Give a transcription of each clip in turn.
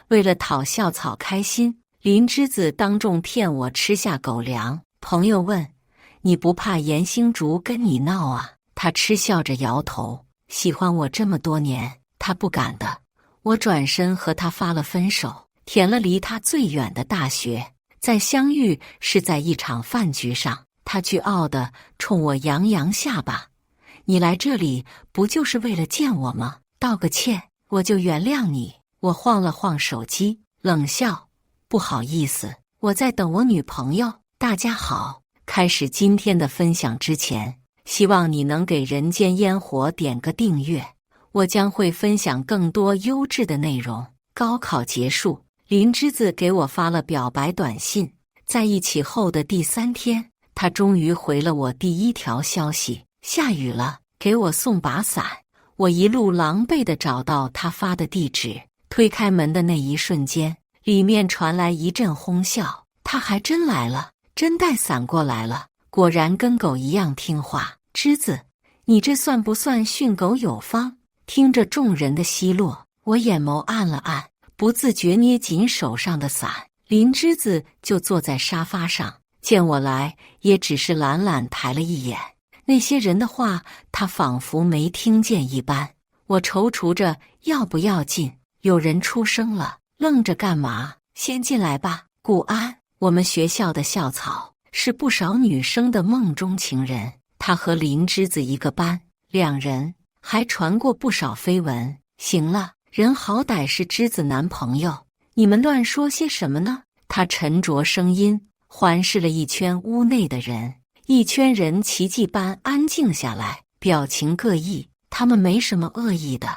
为了讨校草开心，林之子当众骗我吃下狗粮。朋友问：“你不怕严星竹跟你闹啊？”他嗤笑着摇头，喜欢我这么多年，他不敢的。我转身和他发了分手，填了离他最远的大学。再相遇是在一场饭局上，他倨傲地冲我扬扬下巴：“你来这里不就是为了见我吗？道个歉，我就原谅你。”我晃了晃手机，冷笑：“不好意思，我在等我女朋友。”大家好，开始今天的分享之前，希望你能给人间烟火点个订阅，我将会分享更多优质的内容。高考结束，林之子给我发了表白短信，在一起后的第3天，他终于回了我第1条消息：下雨了，给我送把伞。我一路狼狈地找到他发的地址，推开门的那一瞬间，里面传来一阵哄笑。他还真来了，真带伞过来了，果然跟狗一样听话。之子，你这算不算训狗有方？听着众人的奚落，我眼眸暗了暗，不自觉捏紧手上的伞。林之子就坐在沙发上，见我来，也只是懒懒抬了一眼。那些人的话，他仿佛没听见一般。我踌躇着要不要进，有人出声了：“愣着干嘛？先进来吧。”顾安，我们学校的校草，是不少女生的梦中情人。他和林之子一个班，2人，还传过不少绯闻。行了，人好歹是之子男朋友，你们乱说些什么呢？他沉着声音环视了一圈屋内的人，一圈人奇迹般安静下来，表情各异。他们没什么恶意的，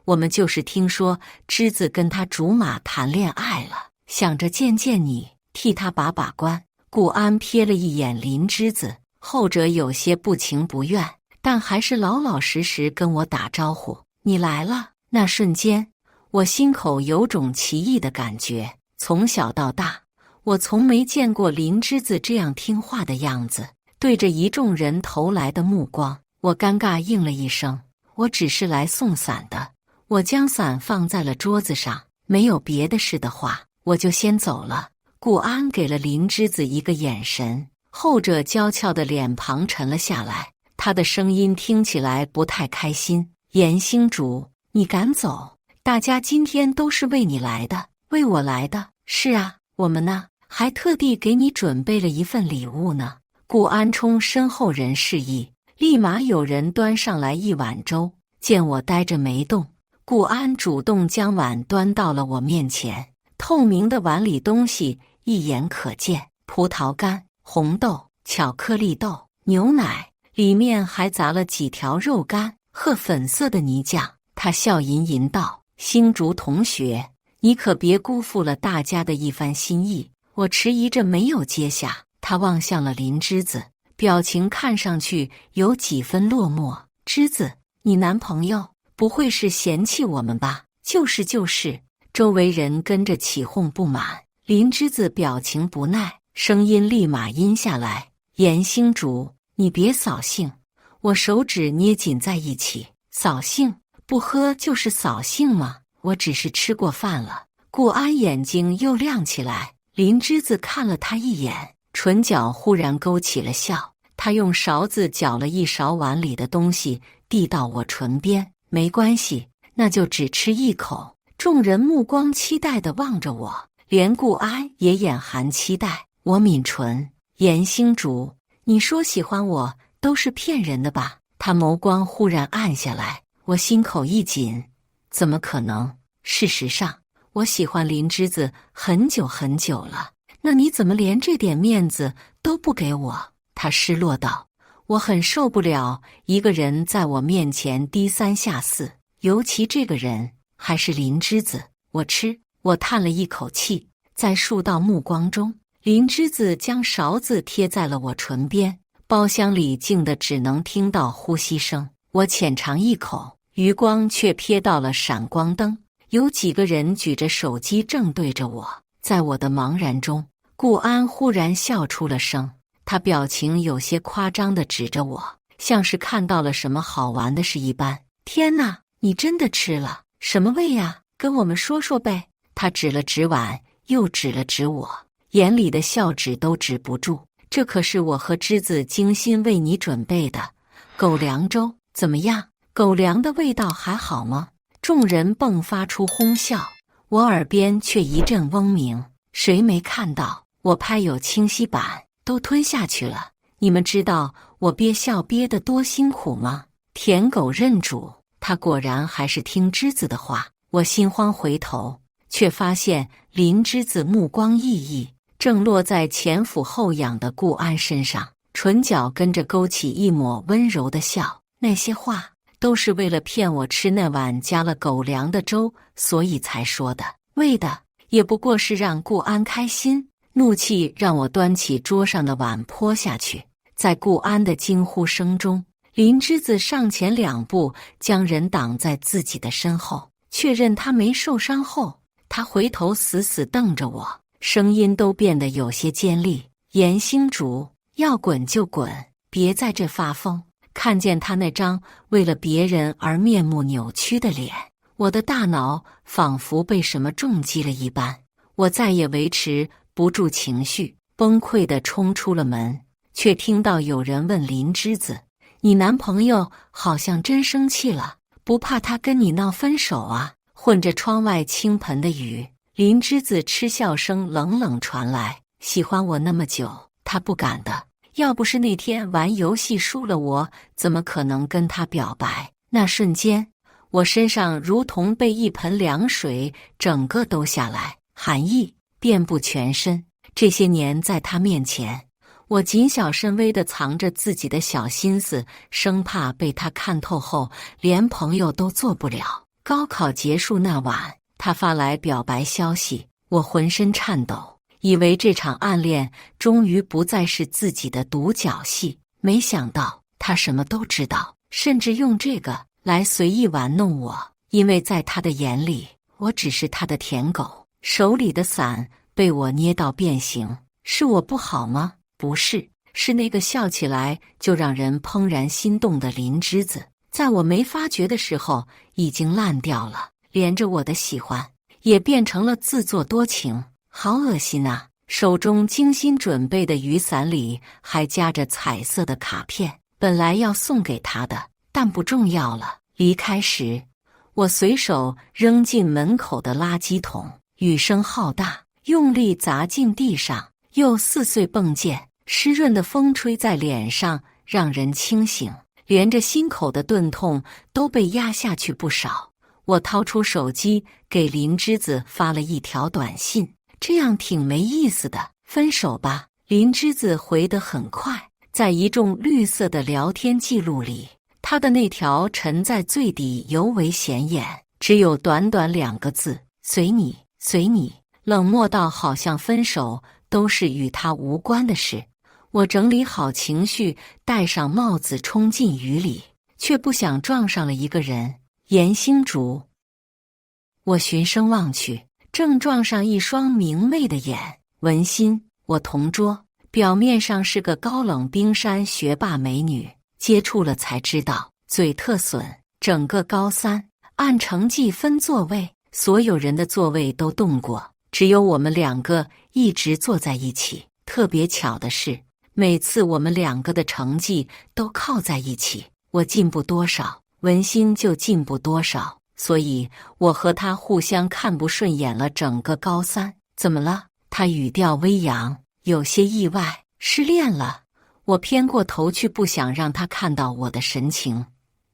我们就是听说之子跟他竹马谈恋爱了，想着见见你，替他把把关。顾安瞥了一眼林之子，后者有些不情不愿，但还是老老实实跟我打招呼：“你来了。”那瞬间，我心口有种奇异的感觉。从小到大，我从没见过林之子这样听话的样子。对着一众人投来的目光，我尴尬应了一声：“我只是来送伞的。”我将伞放在了桌子上，没有别的事的话，我就先走了。顾安给了林之子一个眼神，后者娇俏的脸庞沉了下来，他的声音听起来不太开心：“严星竹，你敢走？大家今天都是为你来的，为我来的。”“是啊，我们呢，还特地给你准备了一份礼物呢。”顾安冲身后人示意，立马有人端上来一碗粥。见我呆着没动，顾安主动将碗端到了我面前。透明的碗里东西一眼可见：葡萄干、红豆、巧克力豆、牛奶，里面还砸了几条肉干和粉色的泥酱。他笑吟吟道：“星竹同学，你可别辜负了大家的一番心意。”我迟疑着没有接下，他望向了林之子，表情看上去有几分落寞。“之子，你男朋友不会是嫌弃我们吧？”“就是。”周围人跟着起哄不满。林之子表情不耐，声音立马阴下来：“严星竹，你别扫兴。”我手指捏紧在一起：“扫兴？不喝就是扫兴吗？我只是吃过饭了。”顾安眼睛又亮起来，林之子看了他一眼，唇角忽然勾起了笑。他用勺子搅了一勺碗里的东西，递到我唇边：“没关系，那就只吃一口。”众人目光期待地望着我，连顾安也眼含期待。我抿唇：“严星竹，你说喜欢我都是骗人的吧？”他眸光忽然暗下来，我心口一紧：怎么可能？事实上，我喜欢林之子很久很久了。那你怎么连这点面子都不给我？他失落道：“我很受不了一个人在我面前低三下四，尤其这个人还是林之子。”我叹了一口气，在数道目光中，林之子将勺子贴在了我唇边，包厢里静得只能听到呼吸声。我浅尝一口，余光却瞥到了闪光灯，有几个人举着手机正对着我。在我的茫然中，顾安忽然笑出了声，他表情有些夸张地指着我，像是看到了什么好玩的事一般。“天哪，你真的吃了？什么味呀？跟我们说说呗。”他指了指碗，又指了指我，眼里的笑止都止不住。这可是我和栀子精心为你准备的狗粮粥，怎么样？狗粮的味道还好吗？众人迸发出哄笑，我耳边却一阵嗡鸣。谁没看到？我拍有清晰版，都吞下去了。你们知道我憋笑憋得多辛苦吗？舔狗认主，他果然还是听栀子的话。我心慌回头，却发现林栀子目光熠熠，正落在前俯后仰的顾安身上，唇角跟着勾起一抹温柔的笑。那些话都是为了骗我吃那碗加了狗粮的粥，所以才说的，为的也不过是让顾安开心。怒气让我端起桌上的碗泼下去，在顾安的惊呼声中，林栀子上前2步，将人挡在自己的身后，确认他没受伤后，他回头死死瞪着我，声音都变得有些尖利：严星竹，要滚就滚，别在这发疯。看见他那张为了别人而面目扭曲的脸，我的大脑仿佛被什么重击了一般，我再也维持不住情绪，崩溃地冲出了门，却听到有人问林栀子：你男朋友好像真生气了，不怕他跟你闹分手啊？混着窗外倾盆的雨，林栀子嗤笑声冷冷传来：喜欢我那么久，他不敢的。要不是那天玩游戏输了，我怎么可能跟他表白？那瞬间，我身上如同被一盆凉水整个兜下来，寒意遍布全身。这些年在他面前，我谨小慎微地藏着自己的小心思，生怕被他看透后连朋友都做不了。高考结束那晚，他发来表白消息，我浑身颤抖，以为这场暗恋终于不再是自己的独角戏，没想到他什么都知道，甚至用这个来随意玩弄我。因为在他的眼里，我只是他的舔狗。手里的伞被我捏到变形，是我不好吗？不是，是那个笑起来就让人怦然心动的林栀子，在我没发觉的时候已经烂掉了，连着我的喜欢也变成了自作多情。好恶心啊！手中精心准备的雨伞里还夹着彩色的卡片，本来要送给他的，但不重要了。离开时，我随手扔进门口的垃圾桶，雨声浩大，用力砸进地上，又似碎迸溅，湿润的风吹在脸上，让人清醒，连着心口的钝痛都被压下去不少。我掏出手机给林栀子发了一条短信，这样挺没意思的，分手吧。林栀子回得很快，在一众绿色的聊天记录里，他的那条沉在最底尤为显眼，只有短短2个字：随你，随你。冷漠到好像分手都是与他无关的事。我整理好情绪，戴上帽子冲进雨里，却不想撞上了一个人——严星竹。我循声望去，正撞上一双明媚的眼。文心，我同桌，表面上是个高冷冰山学霸美女，接触了才知道嘴特损。整个高3按成绩分座位，所有人的座位都动过，只有我们2个一直坐在一起。特别巧的是，每次我们2个的成绩都靠在一起，我进步多少，文心就进步多少，所以我和他互相看不顺眼了整个高3。怎么了？他语调微扬，有些意外。失恋了。我偏过头去，不想让他看到我的神情。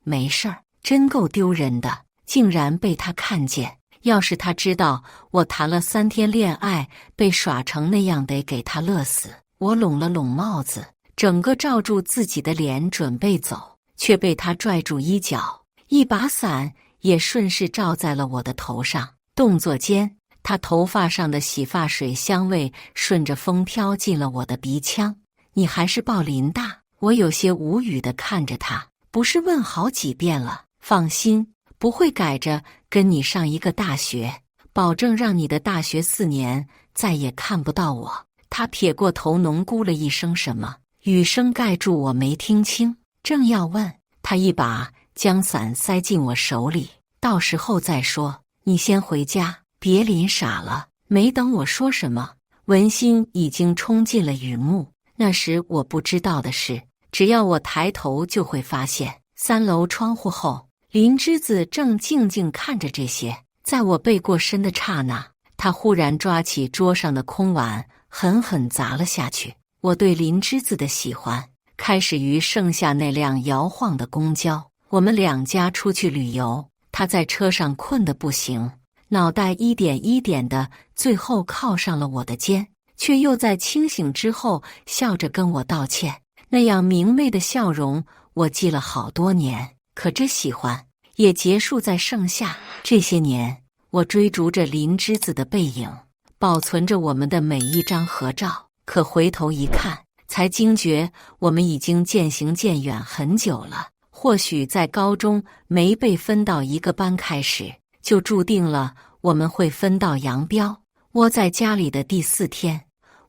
没事儿，真够丢人的，竟然被他看见。要是他知道我谈了3天恋爱，被耍成那样，得给他乐死。我拢了拢帽子，整个罩住自己的脸，准备走，却被他拽住衣角，一把伞也顺势罩在了我的头上。动作间，他头发上的洗发水香味顺着风飘进了我的鼻腔。你还是报林大？我有些无语地看着他，不是问好几遍了？放心，不会改着跟你上一个大学，保证让你的大学4年再也看不到我。他撇过头，浓咕了一声什么，雨声盖住我没听清。正要问，他一把将伞塞进我手里，到时候再说，你先回家。别淋傻了。没等我说什么，文心已经冲进了雨幕。那时我不知道的是，只要我抬头就会发现3楼窗户后，林之子正静静看着这些。在我背过身的刹那，他忽然抓起桌上的空碗，狠狠砸了下去。我对林之子的喜欢开始于剩下那辆摇晃的公交。我们2家出去旅游，他在车上困得不行，脑袋一点一点的，最后靠上了我的肩，却又在清醒之后笑着跟我道歉。那样明媚的笑容，我记了好多年。可这喜欢也结束在盛夏。这些年，我追逐着林之子的背影，保存着我们的每一张合照。可回头一看，才惊觉我们已经渐行渐远很久了。或许在高中没被分到一个班开始，就注定了我们会分道扬镳。窝在家里的第4天，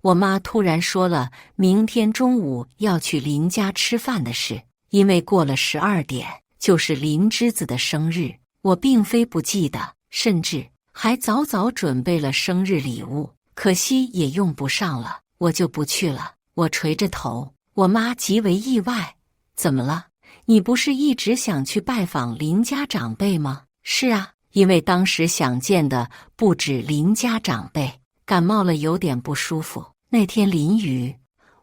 我妈突然说了明天中午要去林家吃饭的事，因为过了12点就是林之子的生日。我并非不记得，甚至还早早准备了生日礼物，可惜也用不上了，我就不去了。我垂着头，我妈极为意外，怎么了？你不是一直想去拜访林家长辈吗？是啊，因为当时想见的不止林家长辈，感冒了有点不舒服。那天淋雨，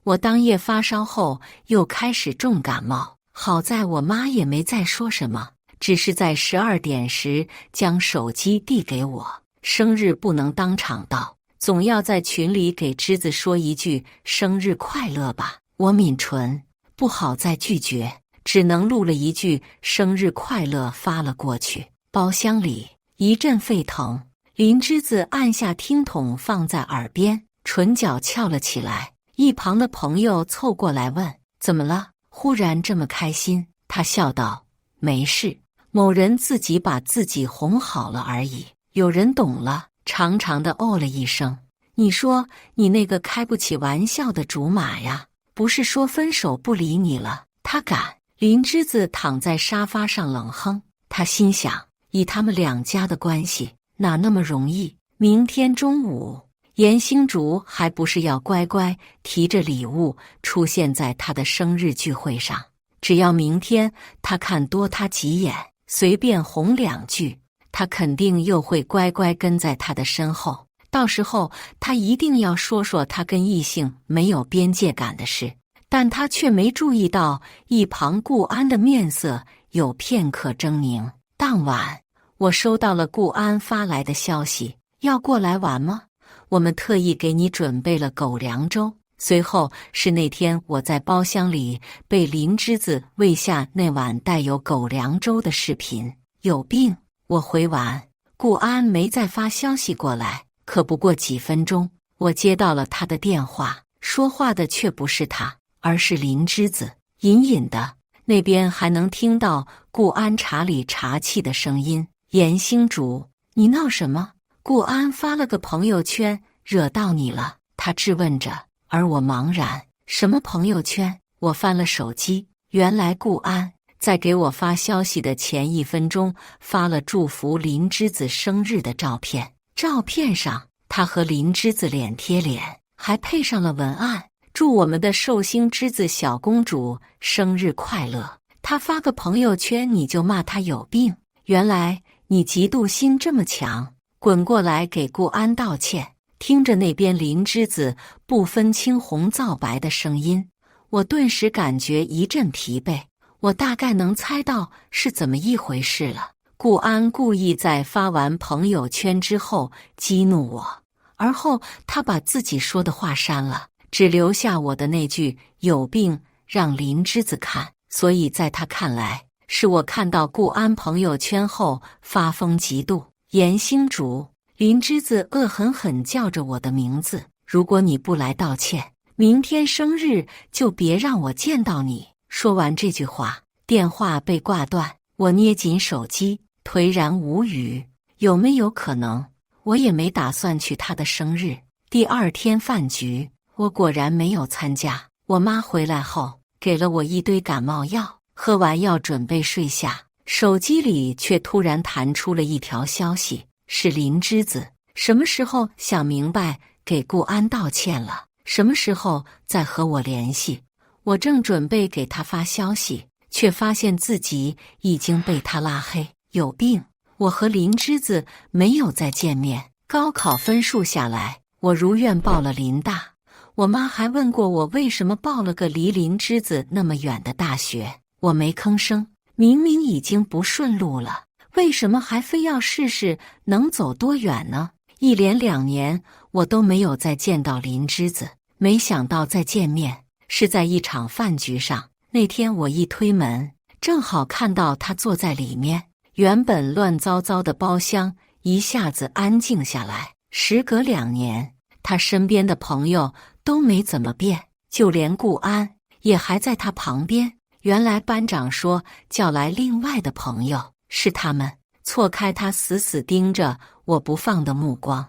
我当夜发烧后又开始重感冒，好在我妈也没再说什么，只是在12点时将手机递给我。生日不能当场到，总要在群里给之子说一句生日快乐吧。我抿唇，不好再拒绝，只能录了一句生日快乐发了过去。包厢里一阵沸腾，林之子按下听筒放在耳边，唇角翘了起来。一旁的朋友凑过来问：怎么了？忽然这么开心？他笑道：没事，某人自己把自己哄好了而已。有人懂了，长长的哦了一声。你说你那个开不起玩笑的竹马呀，不是说分手不理你了？他敢？林之子躺在沙发上冷哼，他心想，以他们2家的关系，哪那么容易？明天中午，严星竹还不是要乖乖提着礼物出现在他的生日聚会上？只要明天他看多他几眼，随便哄2句，他肯定又会乖乖跟在他的身后。到时候他一定要说说他跟异性没有边界感的事。但他却没注意到一旁顾安的面色有片刻狰狞。当晚，我收到了顾安发来的消息，要过来玩吗？我们特意给你准备了狗粮粥。随后是那天我在包厢里被林之子喂下那碗带有狗粮粥的视频。有病！我回完，顾安没再发消息过来。可不过几分钟，我接到了他的电话，说话的却不是他，而是林之子。隐隐的，那边还能听到顾安茶里茶气的声音。严星竹，你闹什么？顾安发了个朋友圈，惹到你了？他质问着，而我茫然。什么朋友圈？我翻了手机，原来顾安在给我发消息的前1分钟发了祝福林之子生日的照片。照片上，他和林之子脸贴脸，还配上了文案：祝我们的寿星之子小公主生日快乐。他发个朋友圈你就骂他有病，原来你嫉妒心这么强。滚过来给顾安道歉。听着那边林之子不分青红皂白的声音，我顿时感觉一阵疲惫。我大概能猜到是怎么一回事了。顾安故意在发完朋友圈之后激怒我，而后他把自己说的话删了，只留下我的那句有病让林之子看。所以在他看来，是我看到顾安朋友圈后发疯嫉妒。严星竹，林之子恶狠狠叫着我的名字，如果你不来道歉，明天生日就别让我见到你。说完这句话，电话被挂断。我捏紧手机，颓然无语。有没有可能，我也没打算去他的生日？第2天饭局，我果然没有参加。我妈回来后，给了我一堆感冒药，喝完药准备睡下，手机里却突然弹出了一条消息，是林之子。什么时候想明白给顾安道歉了？什么时候再和我联系？我正准备给他发消息，却发现自己已经被他拉黑。有病！我和林芝子没有再见面。高考分数下来，我如愿报了林大。我妈还问过我为什么报了个离林芝子那么远的大学，我没吭声。明明已经不顺路了，为什么还非要试试能走多远呢？一连2年，我都没有再见到林芝子。没想到再见面是在一场饭局上。那天我一推门，正好看到她坐在里面。原本乱糟糟的包厢一下子安静下来。时隔2年，她身边的朋友都没怎么变，就连顾安也还在她旁边。原来班长说叫来另外的朋友，是他们。错开他死死盯着我不放的目光，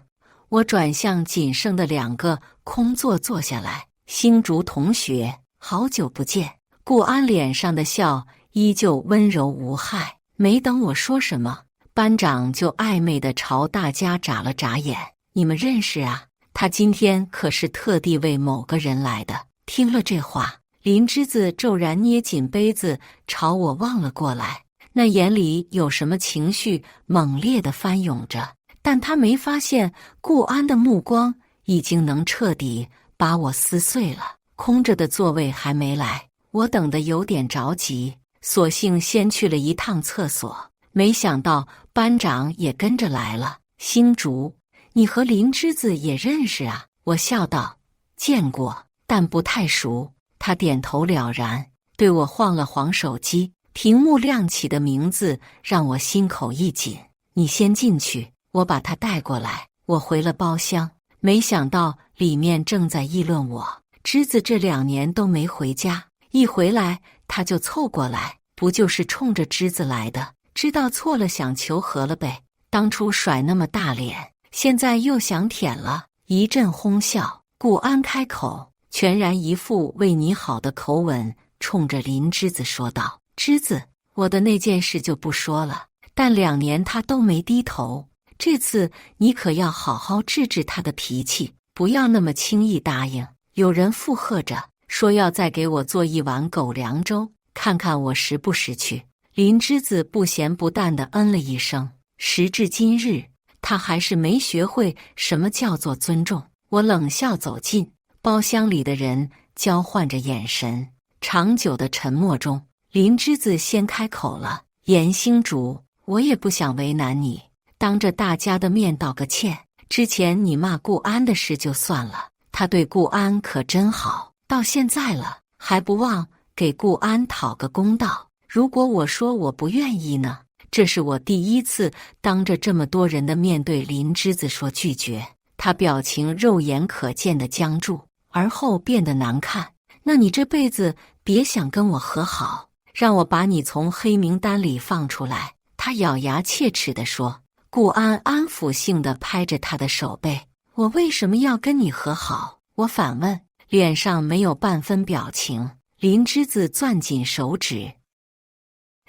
我转向仅剩的2个空座坐下来。星竹同学，好久不见。顾安脸上的笑依旧温柔无害。没等我说什么，班长就暧昧地朝大家眨了眨眼。你们认识啊？他今天可是特地为某个人来的。听了这话，林芝子骤然捏紧杯子朝我望了过来，那眼里有什么情绪猛烈地翻涌着，但他没发现顾安的目光已经能彻底把我撕碎了。空着的座位还没来，我等得有点着急，索性先去了一趟厕所。没想到班长也跟着来了。星竹，你和林芝子也认识啊？我笑道，见过，但不太熟。他点头了然，对我晃了晃手机，屏幕亮起的名字让我心口一紧。你先进去，我把他带过来。我回了包厢，没想到里面正在议论我。芝子这2年都没回家，一回来他就凑过来，不就是冲着芝子来的？知道错了想求和了呗。当初甩那么大脸，现在又想舔了。一阵哄笑，顾安开口，全然一副为你好的口吻，冲着林芝子说道：芝子，我的那件事就不说了，但2年他都没低头，这次你可要好好治治他的脾气，不要那么轻易答应。有人附和着说要再给我做一碗狗粮粥，看看我识不识去。林芝子不咸不淡地嗯了一声。时至今日，他还是没学会什么叫做尊重。我冷笑走近，包厢里的人交换着眼神。长久的沉默中，林芝子先开口了：严星竹，我也不想为难你，当着大家的面道个歉。之前你骂顾安的事就算了，他对顾安可真好，到现在了还不忘给顾安讨个公道。如果我说我不愿意呢？这是我第一次当着这么多人的面对林芝子说拒绝。他表情肉眼可见的僵住，而后变得难看。那你这辈子别想跟我和好，让我把你从黑名单里放出来。他咬牙切齿地说。顾安安抚性地拍着他的手背。我为什么要跟你和好？我反问，脸上没有半分表情。林芝子攥紧手指，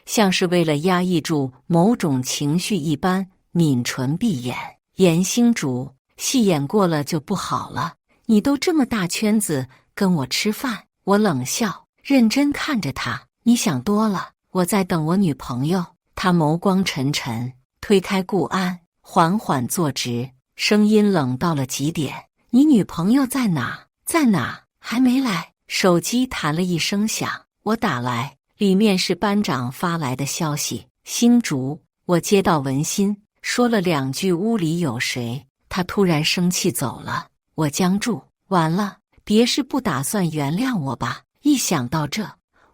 像是为了压抑住某种情绪一般，抿唇闭眼。严星竹，戏演过了就不好了，你都这么大圈子跟我吃饭。我冷笑，认真看着他，你想多了，我在等我女朋友。他眸光沉沉，推开顾安，缓缓坐直，声音冷到了极点。你女朋友在哪？在哪？还没来。手机弹了一声响，我打来，里面是班长发来的消息。星竹，我接到文心，说了2句屋里有谁，他突然生气走了。我僵住，完了，别是不打算原谅我吧？一想到这，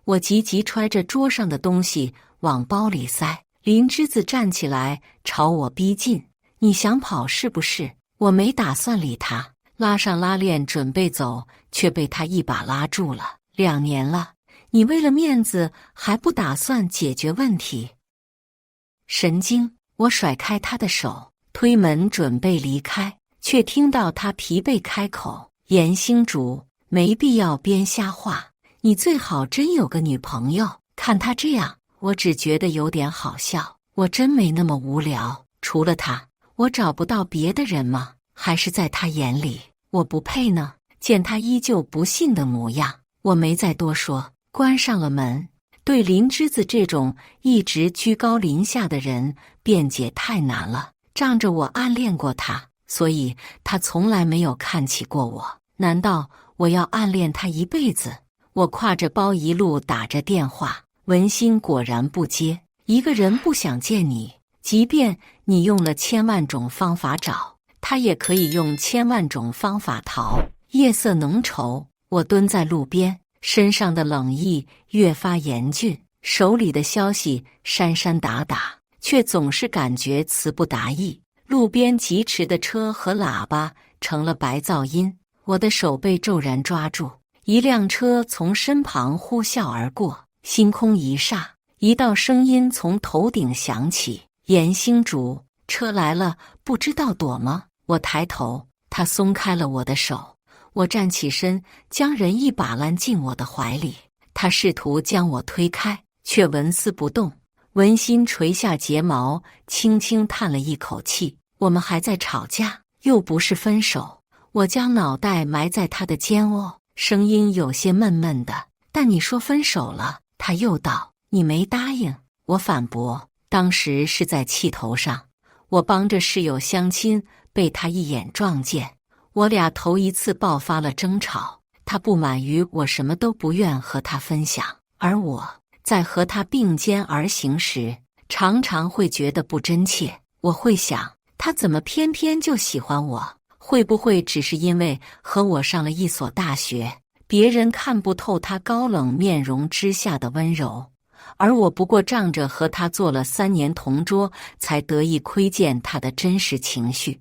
我急急揣着桌上的东西往包里塞。林芝子站起来朝我逼近，你想跑是不是？我没打算理他，拉上拉链准备走，却被他一把拉住了。2年了，你为了面子还不打算解决问题？神经！我甩开他的手，推门准备离开，却听到他疲惫开口：严星竹，没必要编瞎话，你最好真有个女朋友。看他这样，我只觉得有点好笑。我真没那么无聊，除了他，我找不到别的人吗？还是在他眼里我不配呢？见他依旧不信的模样，我没再多说，关上了门。对林之子这种一直居高临下的人辩解太难了，仗着我暗恋过他，所以他从来没有看起过我。难道我要暗恋他一辈子？我挎着包一路打着电话，文心果然不接。一个人不想见你，即便你用了千万种方法找，他也可以用千万种方法逃。夜色浓稠，我蹲在路边，身上的冷意越发严峻，手里的消息删删打打，却总是感觉词不达意。路边疾驰的车和喇叭成了白噪音，我的手被骤然抓住。一辆车从身旁呼啸而过，星空一霎，一道声音从头顶响起：严星竹，车来了，不知道躲吗？我抬头，他松开了我的手。我站起身，将人一把揽进我的怀里。他试图将我推开，却纹丝不动。文心垂下睫毛，轻轻叹了一口气。我们还在吵架，又不是分手。我将脑袋埋在他的肩窝，声音有些闷闷的。但你说分手了，他又道，你没答应。我反驳，当时是在气头上，我帮着室友相亲，被他一眼撞见。我俩头一次爆发了争吵，他不满于我什么都不愿和他分享，而我在和他并肩而行时，常常会觉得不真切。我会想，他怎么偏偏就喜欢我？会不会只是因为和我上了一所大学，别人看不透他高冷面容之下的温柔，而我不过仗着和他做了3年同桌，才得以窥见他的真实情绪。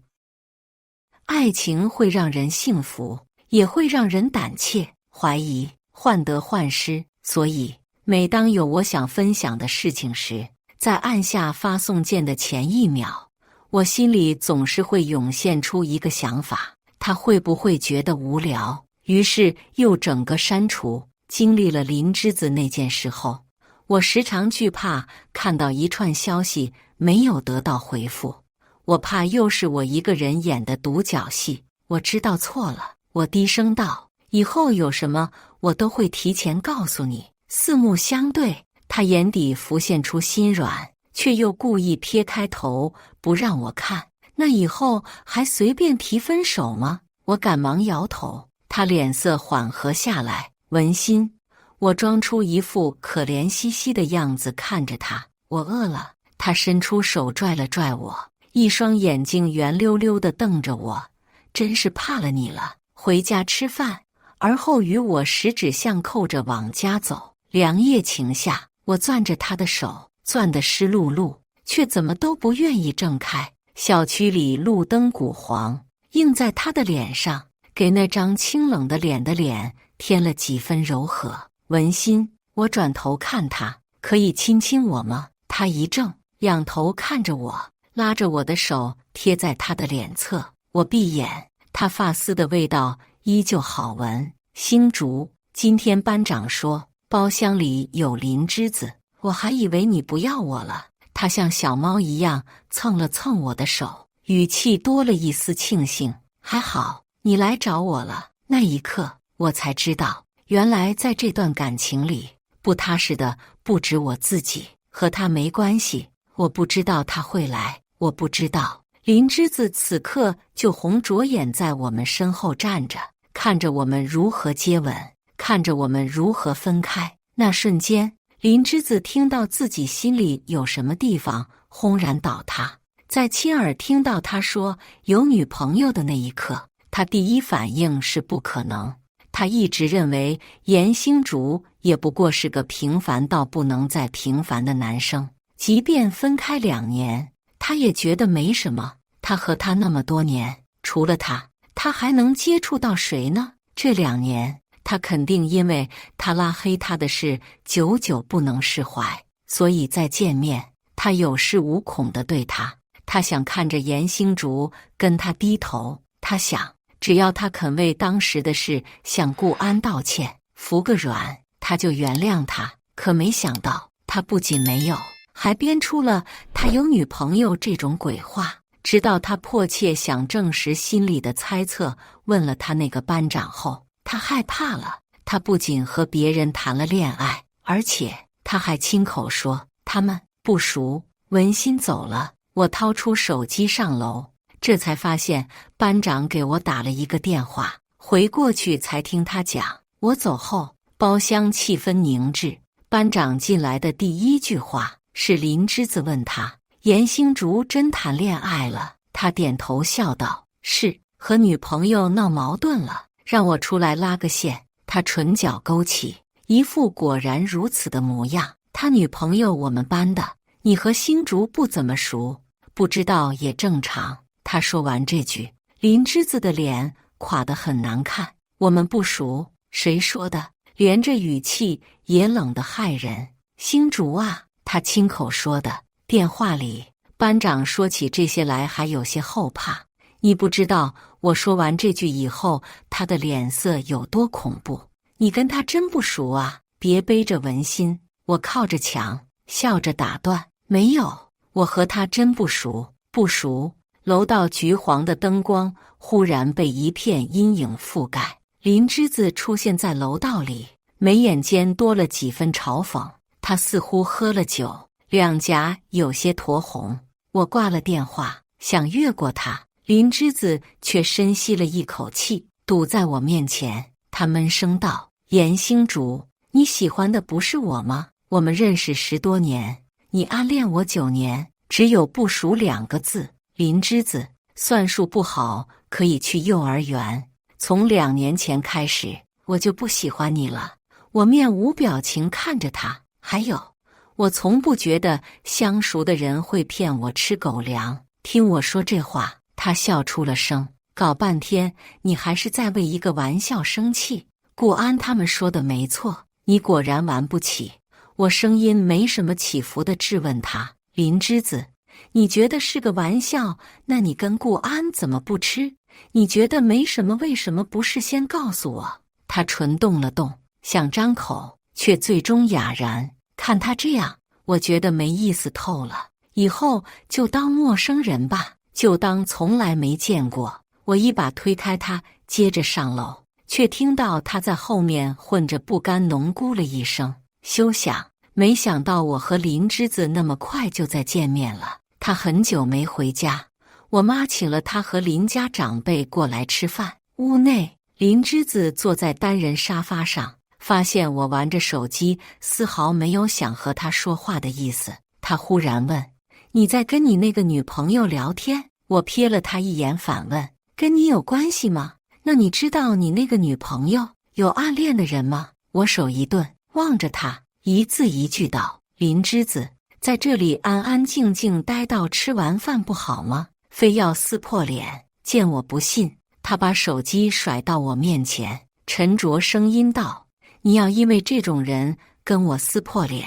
爱情会让人幸福，也会让人胆怯、怀疑、患得患失。所以，每当有我想分享的事情时，在按下发送键的前一秒，我心里总是会涌现出一个想法：他会不会觉得无聊？于是又整个删除。经历了林之子那件事后，我时常惧怕看到一串消息没有得到回复。我怕又是我一个人演的独角戏。我知道错了，我低声道：以后有什么我都会提前告诉你。四目相对，他眼底浮现出心软，却又故意撇开头不让我看。那以后还随便提分手吗？我赶忙摇头。他脸色缓和下来。文心，我装出一副可怜兮兮的样子看着他。我饿了。他伸出手拽了拽我，一双眼睛圆溜溜地瞪着我。真是怕了你了，回家吃饭。而后与我十指相扣着往家走。凉夜晴下，我攥着他的手，攥得湿漉漉，却怎么都不愿意挣开。小区里路灯古黄，映在他的脸上，给那张清冷的脸添了几分柔和。文心，我转头看他，可以亲亲我吗？他一怔，仰头看着我，拉着我的手贴在他的脸侧。我闭眼，他发丝的味道依旧好闻。星竹，今天班长说包厢里有林之子，我还以为你不要我了。他像小猫一样蹭了蹭我的手，语气多了一丝庆幸。还好你来找我了。那一刻我才知道，原来在这段感情里，不踏实的不止我自己，和他没关系。我不知道他会来，我不知道林之子此刻就红着眼在我们身后站着，看着我们如何接吻，看着我们如何分开。那瞬间，林之子听到自己心里有什么地方轰然倒塌。在亲耳听到他说有女朋友的那一刻，他第一反应是不可能。他一直认为严星竹也不过是个平凡到不能再平凡的男生，即便分开2年，他也觉得没什么。他和他那么多年，除了他，他还能接触到谁呢？这2年，他肯定因为他拉黑他的事久久不能释怀，所以再见面，他有恃无恐地对他。他想看着严星竹跟他低头，他想只要他肯为当时的事向顾安道歉，服个软，他就原谅他。可没想到，他不仅没有，还编出了他有女朋友这种鬼话。直到他迫切想证实心里的猜测，问了他那个班长后，他害怕了。他不仅和别人谈了恋爱，而且他还亲口说他们不熟。文心走了，我掏出手机上楼，这才发现班长给我打了一个电话。回过去才听他讲，我走后，包厢气氛凝滞。班长进来的第一句话是林之子问他：“严星竹真谈恋爱了？”他点头笑道：“是，和女朋友闹矛盾了，让我出来拉个线。”他唇角勾起，一副果然如此的模样。他女朋友我们班的，你和星竹不怎么熟，不知道也正常。他说完这句，林之子的脸垮得很难看。我们不熟？谁说的？连这语气也冷得骇人。星竹啊，他亲口说的。电话里，班长说起这些来还有些后怕。你不知道我说完这句以后，他的脸色有多恐怖。你跟他真不熟啊？别背着文心。我靠着墙，笑着打断。没有，我和他真不熟，不熟。楼道橘黄的灯光忽然被一片阴影覆盖。林之子出现在楼道里，眉眼间多了几分嘲讽。他似乎喝了酒，两颊有些酡红。我挂了电话，想越过他，林之子却深吸了一口气，堵在我面前。他闷声道：“严星竹，你喜欢的不是我吗？我们认识10多年，你暗恋我9年，只有不熟2个字。林之子，算术不好，可以去幼儿园。从2年前开始，我就不喜欢你了。”我面无表情看着他。还有，我从不觉得相熟的人会骗我吃狗粮。听我说这话，他笑出了声。搞半天，你还是在为一个玩笑生气。顾安他们说的没错，你果然玩不起。我声音没什么起伏地质问他：“林之子，你觉得是个玩笑，那你跟顾安怎么不吃？你觉得没什么，为什么不事先告诉我？”他唇动了动，想张口，却最终哑然。看他这样，我觉得没意思透了。以后就当陌生人吧，就当从来没见过。我一把推开他，接着上楼，却听到他在后面混着不甘浓咕了一声：“休想！”没想到我和林之子那么快就再见面了。他很久没回家，我妈请了他和林家长辈过来吃饭。屋内，林之子坐在单人沙发上，发现我玩着手机，丝毫没有想和他说话的意思。他忽然问：“你在跟你那个女朋友聊天？”我瞥了他一眼，反问：“跟你有关系吗？那你知道你那个女朋友有暗恋的人吗？”我手一顿，望着他，一字一句道：“林之子，在这里安安静静待到吃完饭不好吗？非要撕破脸，见我不信。”他把手机甩到我面前，沉着声音道：“你要因为这种人跟我撕破脸，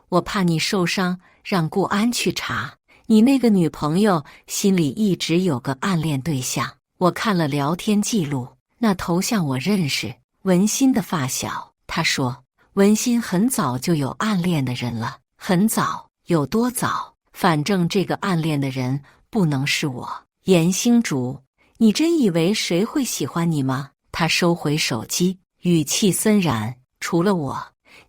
我怕你受伤，让顾安去查。你那个女朋友心里一直有个暗恋对象，我看了聊天记录，那头像我认识，文心的发小。”他说：“文心很早就有暗恋的人了，很早，有多早？反正这个暗恋的人不能是我。严星竹，你真以为谁会喜欢你吗？”他收回手机，语气森然：“除了我，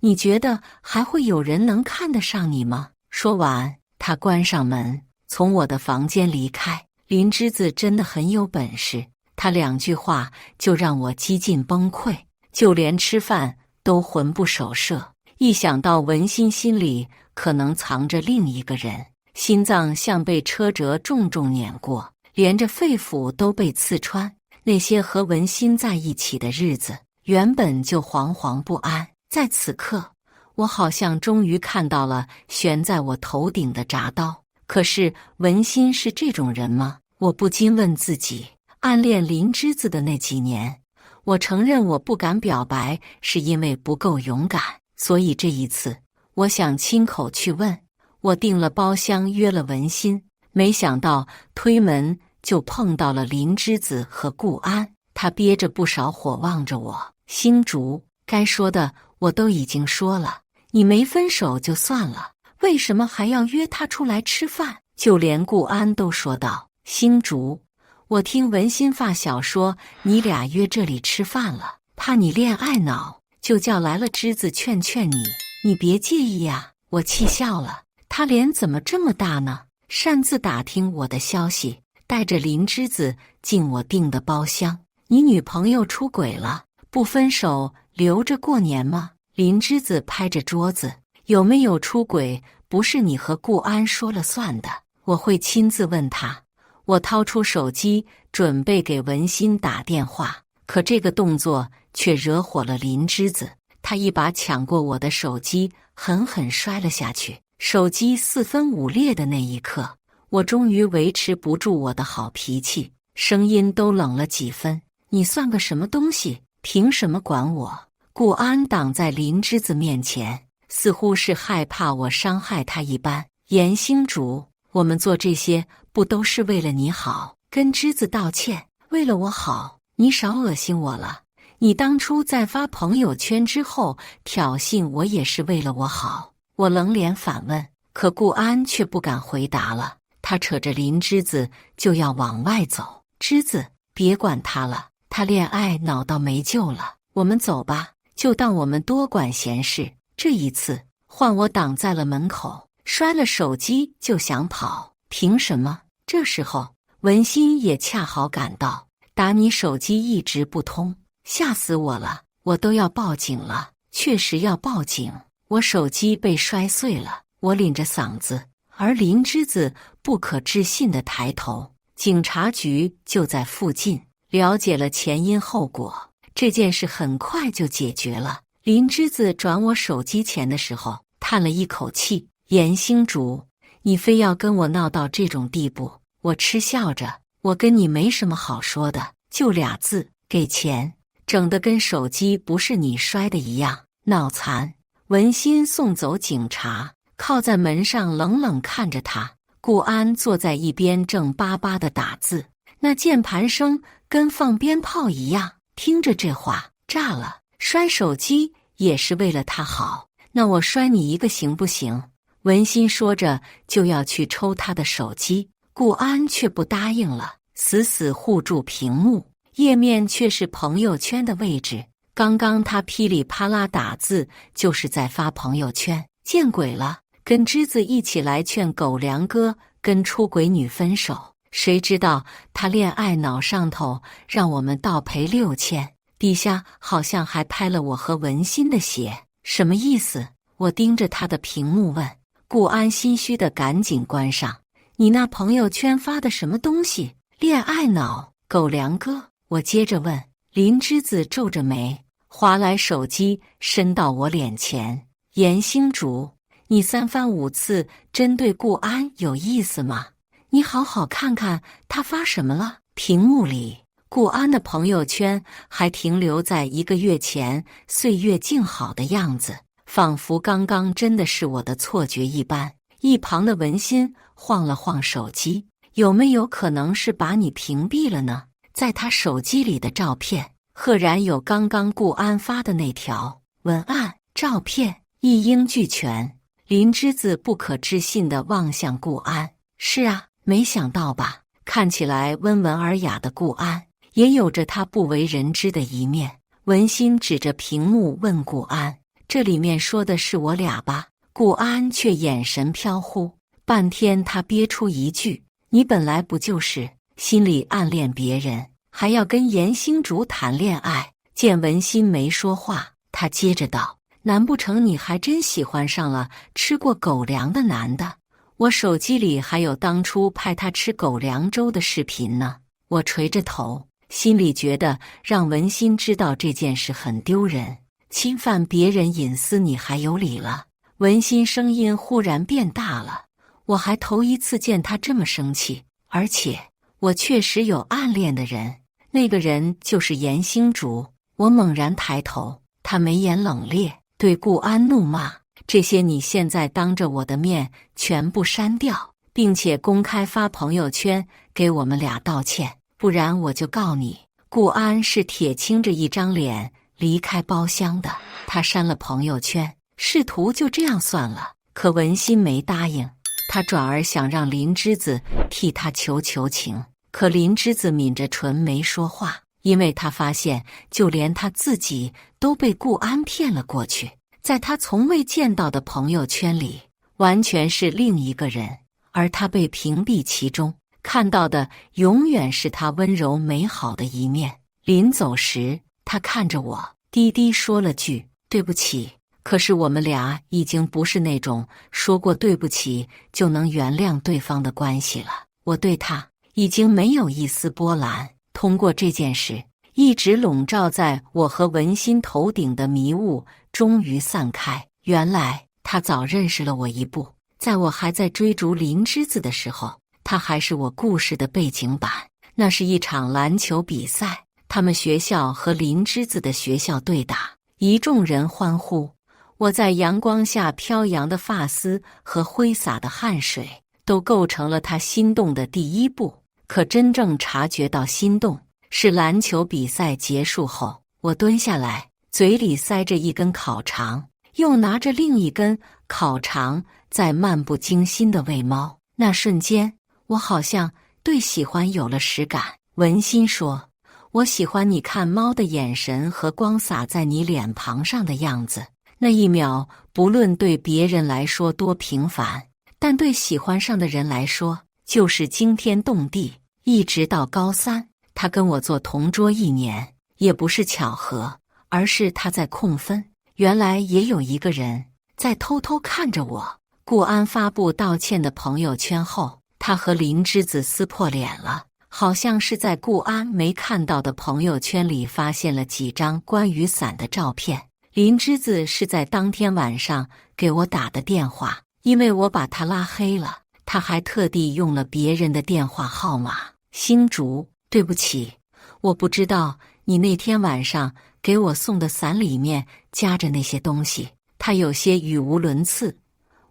你觉得还会有人能看得上你吗？”说完，他关上门，从我的房间离开。林之子真的很有本事，他2句话就让我几近崩溃，就连吃饭都魂不守舍。一想到文心心里可能藏着另一个人，心脏像被车辙重重碾过，连着肺腑都被刺穿。那些和文心在一起的日子，原本就惶惶不安，在此刻，我好像终于看到了悬在我头顶的铡刀。可是文心是这种人吗？我不禁问自己。暗恋林之子的那几年，我承认我不敢表白，是因为不够勇敢。所以这一次，我想亲口去问。我订了包厢，约了文心，没想到推门就碰到了林之子和顾安。他憋着不少火望着我：“星竹，该说的我都已经说了，你没分手就算了，为什么还要约他出来吃饭？”就连顾安都说道：“星竹，我听文心发小说你俩约这里吃饭了，怕你恋爱脑，就叫来了芝子劝劝你，你别介意呀。我气笑了，他脸怎么这么大呢？擅自打听我的消息，带着林芝子进我订的包厢。你女朋友出轨了，不分手留着过年吗？林芝子拍着桌子，有没有出轨不是你和顾安说了算的，我会亲自问他。我掏出手机准备给文心打电话，可这个动作却惹火了林芝子，她一把抢过我的手机，狠狠摔了下去。手机四分五裂的那一刻，我终于维持不住我的好脾气，声音都冷了几分。你算个什么东西？凭什么管我？顾安挡在林芝子面前，似乎是害怕我伤害他一般。严星竹，我们做这些不都是为了你好？跟芝子道歉，为了我好，你少恶心我了。你当初在发朋友圈之后挑衅我也是为了我好。我冷脸反问，可顾安却不敢回答了，他扯着林芝子就要往外走。芝子，别管他了，他恋爱脑到没救了，我们走吧，就当我们多管闲事。这一次换我挡在了门口，摔了手机就想跑，凭什么？这时候文心也恰好赶到，打你手机一直不通，吓死我了，我都要报警了，确实要报警。我手机被摔碎了，我拎着嗓子，而林芝子不可置信地抬头，警察局就在附近。了解了前因后果，这件事很快就解决了。林芝子转我手机钱的时候，叹了一口气：“严星竹，你非要跟我闹到这种地步。”我嗤笑着：“我跟你没什么好说的，就俩字，给钱。”整得跟手机不是你摔的一样，脑残。文心送走警察，靠在门上冷冷看着他。顾安坐在一边正巴巴地打字，那键盘声跟放鞭炮一样。听着这话，炸了。摔手机也是为了他好，那我摔你一个行不行？文心说着就要去抽他的手机，顾安却不答应了，死死护住屏幕，页面却是朋友圈的位置。刚刚他噼里啪啦打字，就是在发朋友圈。见鬼了，跟芝子一起来劝狗粮哥跟出轨女分手，谁知道他恋爱脑上头，让我们倒赔6000。底下好像还拍了我和文心的血，什么意思？我盯着他的屏幕问。顾安心虚的赶紧关上。你那朋友圈发的什么东西？恋爱脑，狗粮哥。我接着问。林芝子皱着眉，划来手机伸到我脸前。严星竹，你3番5次针对顾安有意思吗？你好好看看他发什么了。屏幕里顾安的朋友圈还停留在1个月前岁月静好的样子，仿佛刚刚真的是我的错觉一般。一旁的文心晃了晃手机，有没有可能是把你屏蔽了呢？在他手机里的照片赫然有刚刚顾安发的那条文案，照片一应俱全。林芝子不可置信地望向顾安。是啊，没想到吧？看起来温文尔雅的顾安也有着他不为人知的一面。文心指着屏幕问顾安：“这里面说的是我俩吧？”顾安却眼神飘忽，半天他憋出一句：“你本来不就是心里暗恋别人，还要跟严星竹谈恋爱？”见文心没说话，他接着道：“难不成你还真喜欢上了吃过狗粮的男的？我手机里还有当初派他吃狗粮粥的视频呢。”我垂着头，心里觉得让文心知道这件事很丢人，侵犯别人隐私你还有理了？文心声音忽然变大了，我还头一次见他这么生气，而且我确实有暗恋的人，那个人就是严星竹。我猛然抬头，他眉眼冷冽，对顾安怒骂：“这些你现在当着我的面全部删掉，并且公开发朋友圈给我们俩道歉，不然我就告你。”顾安是铁青着一张脸离开包厢的，他删了朋友圈，试图就这样算了。可文心没答应，他转而想让林之子替他求求情，可林之子抿着唇没说话，因为他发现就连他自己都被顾安骗了过去，在他从未见到的朋友圈里，完全是另一个人，而他被屏蔽其中，看到的永远是他温柔美好的一面。临走时，他看着我，低低说了句对不起，可是我们俩已经不是那种说过对不起就能原谅对方的关系了。我对他已经没有一丝波澜。通过这件事，一直笼罩在我和文心头顶的迷雾终于散开。原来他早认识了我一步，在我还在追逐林之子的时候，他还是我故事的背景板。那是一场篮球比赛，他们学校和林之子的学校对打，一众人欢呼。我在阳光下飘扬的发丝和挥洒的汗水，都构成了他心动的第一步。可真正察觉到心动，是篮球比赛结束后，我蹲下来，嘴里塞着一根烤肠，又拿着另一根烤肠，在漫不经心地喂猫。那瞬间，我好像对喜欢有了实感。文心说，我喜欢你看猫的眼神和光洒在你脸庞上的样子。那一秒，不论对别人来说多平凡，但对喜欢上的人来说，就是惊天动地。一直到高三，他跟我做同桌1年，也不是巧合，而是他在控分。原来也有一个人在偷偷看着我。顾安发布道歉的朋友圈后，他和林之子撕破脸了，好像是在顾安没看到的朋友圈里发现了几张关于伞的照片。林之子是在当天晚上给我打的电话，因为我把他拉黑了，他还特地用了别人的电话号码。星竹，对不起，我不知道你那天晚上给我送的伞里面夹着那些东西。他有些语无伦次，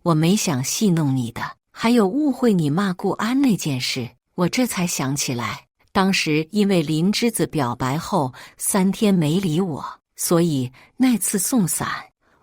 我没想戏弄你的，还有误会你骂顾安那件事，我这才想起来，当时因为林之子表白后3天没理我，所以那次送伞，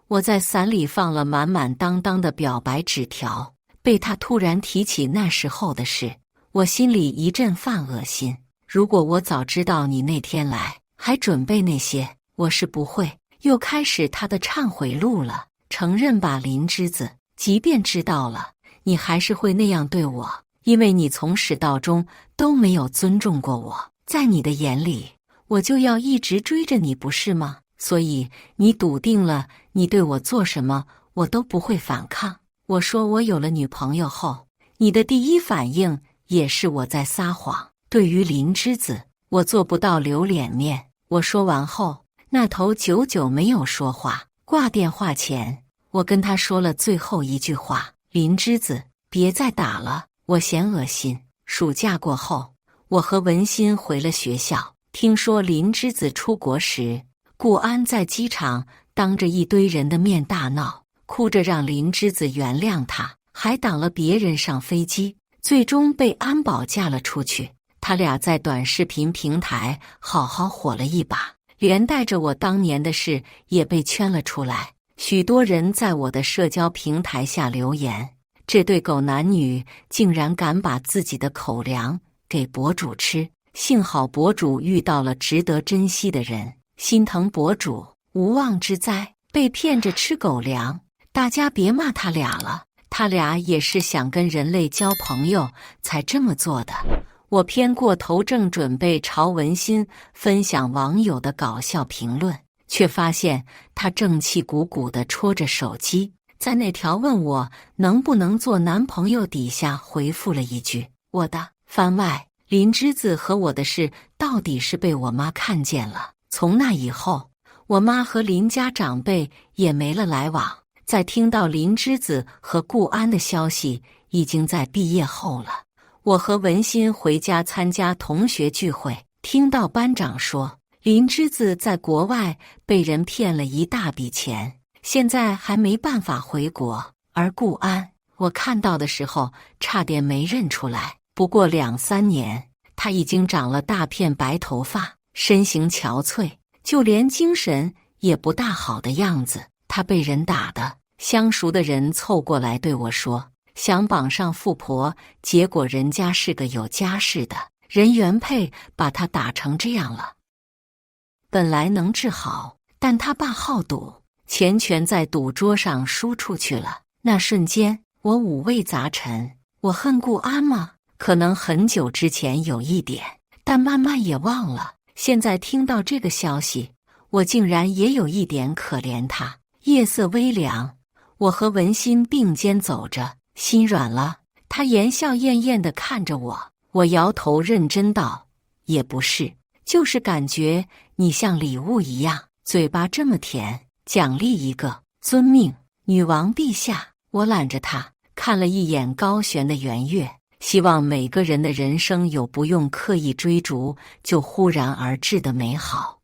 我在伞里放了满满当当的表白纸条。被他突然提起那时候的事，我心里一阵犯恶心。如果我早知道你那天来，还准备那些，我是不会。又开始他的忏悔录了，承认吧，林之子，即便知道了，你还是会那样对我，因为你从始到终都没有尊重过我。在你的眼里，我就要一直追着你，不是吗？所以你笃定了，你对我做什么，我都不会反抗。我说我有了女朋友后，你的第一反应也是我在撒谎。对于林之子，我做不到留脸面。我说完后，那头久久没有说话。挂电话前，我跟他说了最后一句话：林之子，别再打了，我嫌恶心。暑假过后，我和文心回了学校。听说林之子出国时，顾安在机场当着一堆人的面大闹，哭着让林之子原谅他，还挡了别人上飞机，最终被安保架了出去。他俩在短视频平台好好火了一把，连带着我当年的事也被圈了出来。许多人在我的社交平台下留言，这对狗男女竟然敢把自己的口粮给博主吃，幸好博主遇到了值得珍惜的人，心疼博主，无妄之灾，被骗着吃狗粮。大家别骂他俩了，他俩也是想跟人类交朋友才这么做的。我偏过头，正准备朝文心分享网友的搞笑评论，却发现他正气鼓鼓地戳着手机，在那条问我能不能做男朋友底下回复了一句：我的。番外，林之子和我的事到底是被我妈看见了。从那以后，我妈和林家长辈也没了来往。在听到林之子和顾安的消息，已经在毕业后了。我和文心回家参加同学聚会，听到班长说林之子在国外被人骗了一大笔钱，现在还没办法回国。而顾安，我看到的时候差点没认出来，不过2、3年，他已经长了大片白头发，身形憔悴，就连精神也不大好的样子。他被人打的，相熟的人凑过来对我说：想绑上富婆，结果人家是个有家室的人，原配把他打成这样了。本来能治好，但他爸好赌，钱全在赌桌上输出去了。那瞬间，我五味杂陈。我恨顾安吗？可能很久之前有一点，但慢慢也忘了。现在听到这个消息，我竟然也有一点可怜他。夜色微凉，我和文心并肩走着，心软了。他言笑晏晏地看着我，我摇头认真道：“也不是，就是感觉你像礼物一样，嘴巴这么甜，奖励一个，遵命，女王陛下。”我揽着他，看了一眼高悬的圆月，希望每个人的人生有不用刻意追逐就忽然而至的美好。